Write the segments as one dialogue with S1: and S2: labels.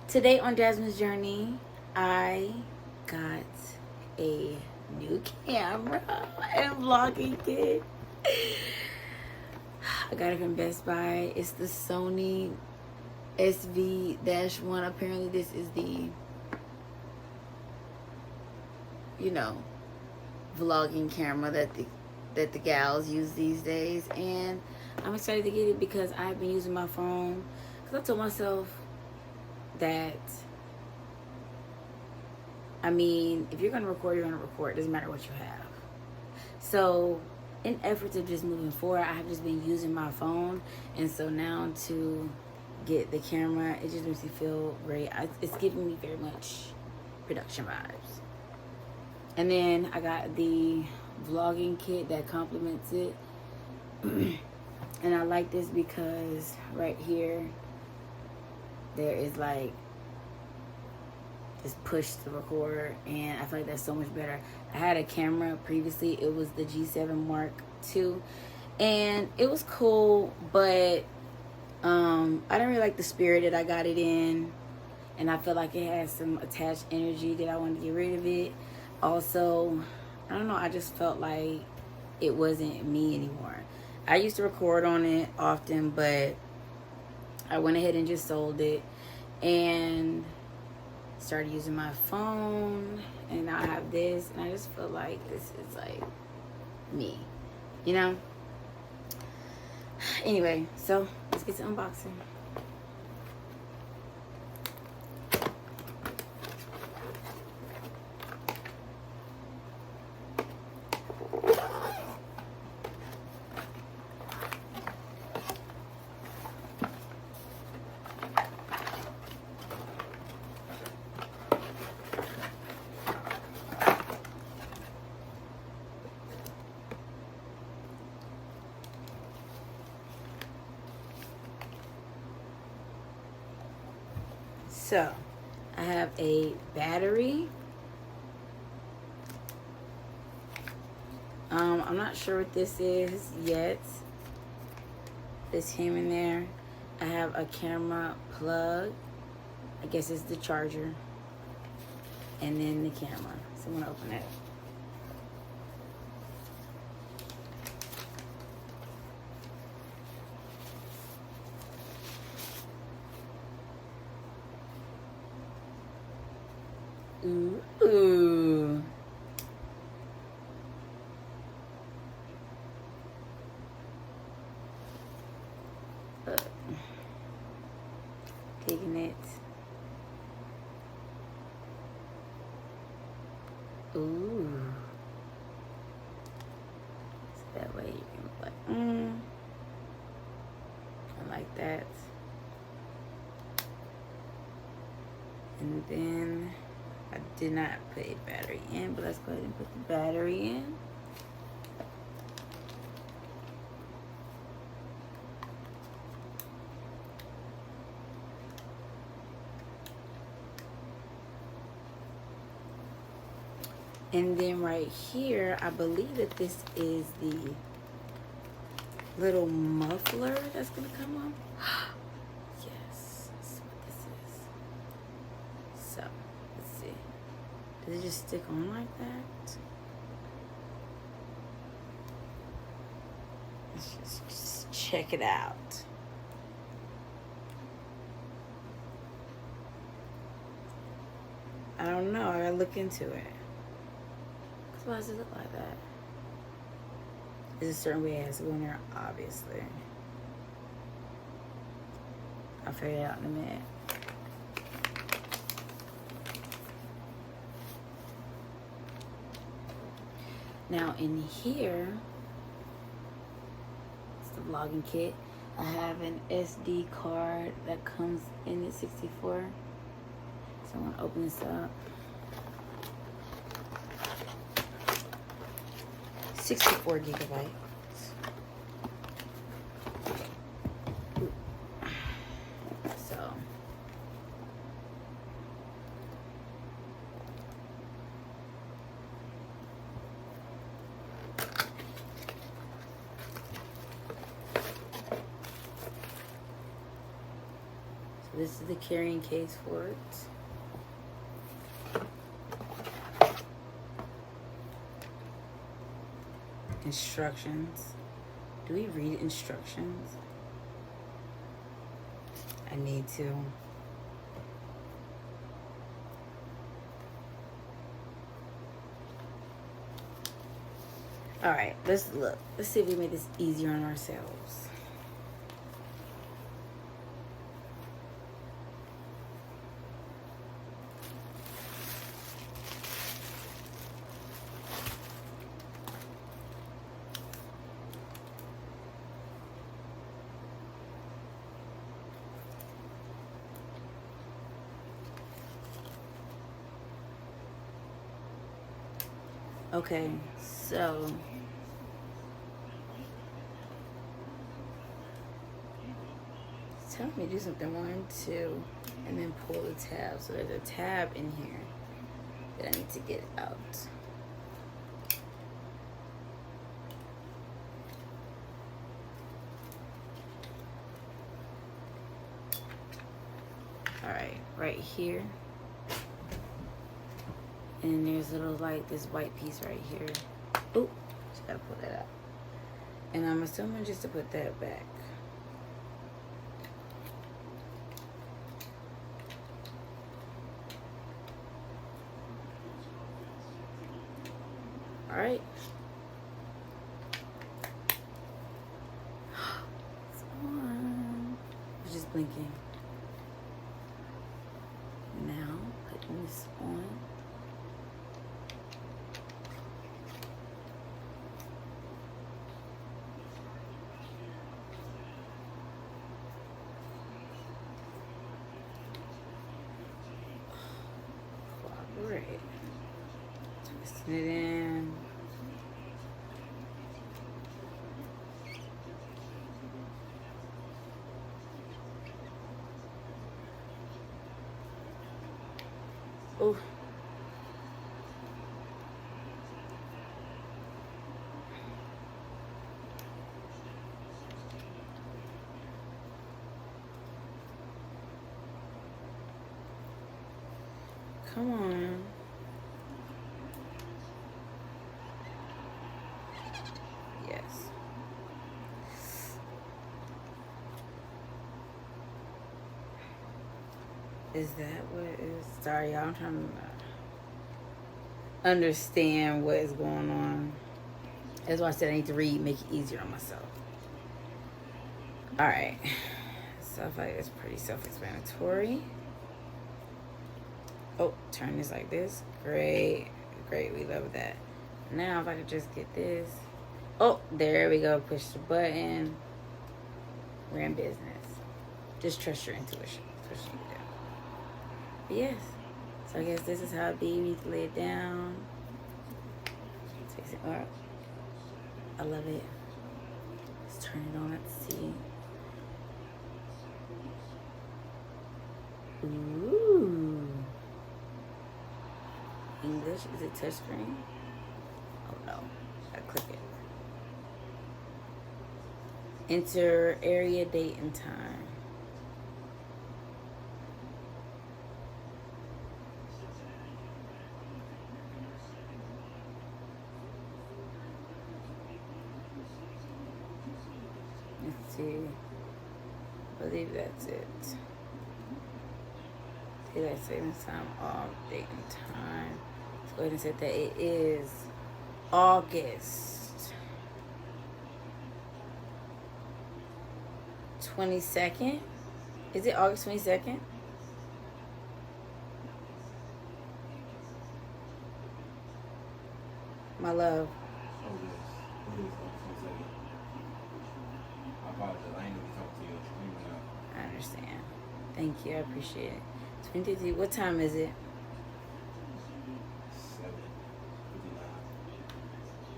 S1: Today on Jasmine's Journey, I got a new camera and vlogging kit. I got it from Best Buy. It's the Sony SV-1. Apparently this is the, vlogging camera that the gals use these days. And I'm excited to get it because I've been using my phone. Because I told myself that, if you're going to record, you're going to record. It doesn't matter what you have. So in efforts of just moving forward, I have just been using my phone. And so now to get the camera, it just makes me feel great. It's giving me very much production vibes. And then I got the vlogging kit that complements it. And I like this because right here, there is like this push to record, and I feel like that's so much better. I had a camera previously. It was the G7 Mark II, and it was cool, but I didn't really like the spirit that I got it in, and I felt like it had some attached energy that I wanted to get rid of it. Also, I don't know, I just felt like it wasn't me anymore. I used to record on it often, but I went ahead and just sold it and started using my phone, and now I have this, and I just feel like this is like me, Anyway, so let's get to unboxing. So, I have a battery. I'm not sure what this is yet. This came in there. I have a camera plug. I guess it's the charger. And then the camera. So I'm gonna open it. Ooh. Taking it. Ooh. So that way you can look like, I like that. And then I did not put a battery in, but let's go ahead and put the battery in. And then right here, I believe that this is the little muffler that's gonna come on. Yes, that's what this is. So, let's see. Does it just stick on like that? Let's just check it out. I don't know, I gotta look into it. Why does it look like that? There's a certain way it has to go in there, obviously. I'll figure it out in a minute. Now in here, it's the vlogging kit. I have an SD card that comes in at 64. So I'm gonna open this up. 64 gigabytes. So So this is the carrying case for it. Instructions. Do we read instructions? I need to. All right, let's look. Let's see if we make this easier on ourselves. Okay, so tell me to do something. 1, 2, and then pull the tab. So there's a tab in here that I need to get out. All right here. And there's little like this white piece right here. Oh, just gotta pull that out. And I'm assuming just to put that back. All right. It's on. It's just blinking. Now putting this on. Cooperate. Twisting it in. Oh. Come on. Yes. Is that what it is? Sorry, y'all. I'm trying to understand what is going on. That's why I said I need to read, make it easier on myself. All right. Stuff like it's pretty self-explanatory. Oh, turn this like this. Great. Great. We love that. Now, if I could just get this. Oh, there we go. Push the button. We're in business. Just trust your intuition. Pushing it down. But yes. So I guess this is how it be. You need to lay it down. Takes it up. I love it. Let's turn it on. Let's see. Ooh. English. Is it touchscreen? Oh no. I click it. Enter area, date, and time. Let's see. I believe that's it. Daylight savings time, off, date and time. Let's go ahead and set that it is August 22nd. Is it August 22nd? My love.
S2: Oh, yes. It is August 22nd. I apologize. I ain't gonna be talking to you.
S1: I understand. Thank you. I appreciate it. 23. What time is it?
S2: 7:59.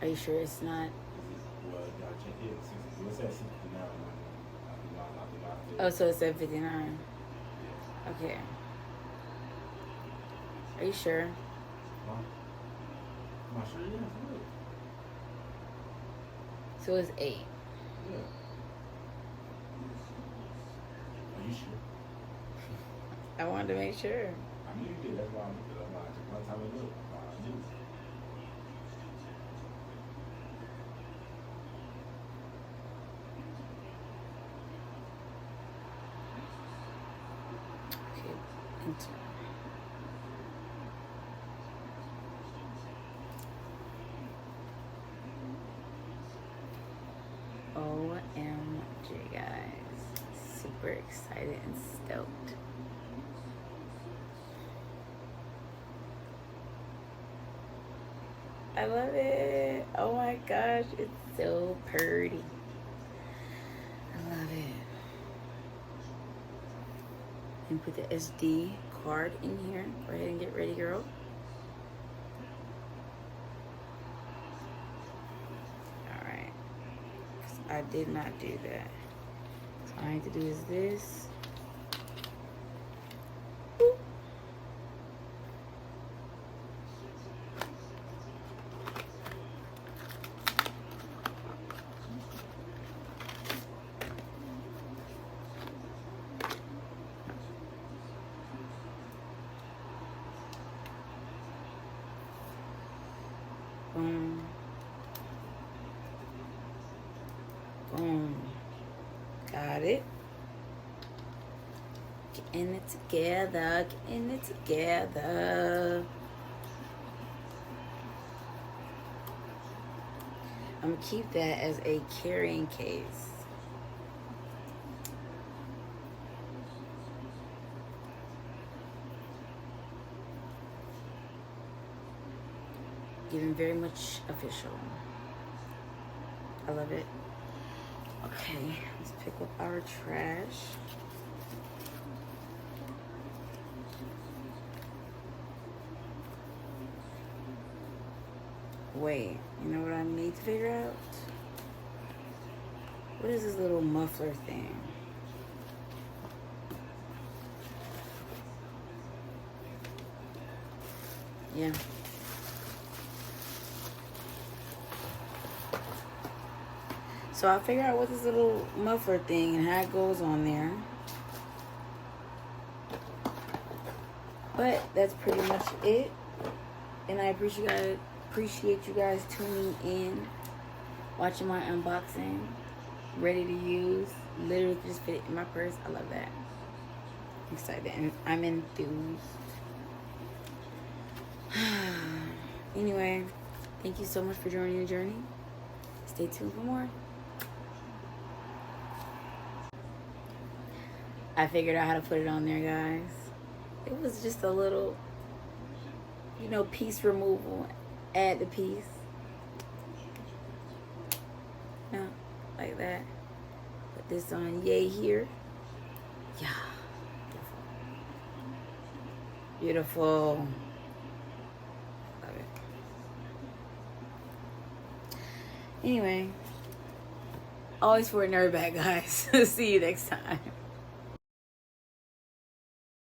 S1: Are you sure it's not?
S2: Well, y'all check it. It says 6:59.
S1: Oh, so it's at 59.
S2: Yeah.
S1: Okay. Are you sure?
S2: Huh? Am I sure? Yeah, look.
S1: So it's 8.
S2: Yeah. Are you sure?
S1: I wanted to make sure.
S2: I knew you did. That's why I took my time to look. I knew.
S1: Okay, enter. OMG, guys. Super excited and stoked. I love it. Oh my gosh, it's so pretty. I love it. And put the SD card in here. Go ahead and get ready, girl. Alright. I did not do that. So all I need to do is this. Boom. Boom. Got it. Getting it together. Getting it together. I'm going to keep that as a carrying case. Getting very much official. I love it. Okay, let's pick up our trash. Wait, you know what I need to figure out? What is this little muffler thing? Yeah. So I'll figure out what this little muffler thing and how it goes on there. But that's pretty much it. And I appreciate you guys tuning in, watching my unboxing, ready to use. Literally just fit it in my purse. I love that. I'm excited and I'm enthused. Anyway, thank you so much for joining the journey. Stay tuned for more. I figured out how to put it on there, guys. It was just a little, you know, piece removal. Add the piece. No, like that. Put this on yay here. Yeah. Beautiful. Love it. Anyway, always for a nerd bag, guys. See you next time.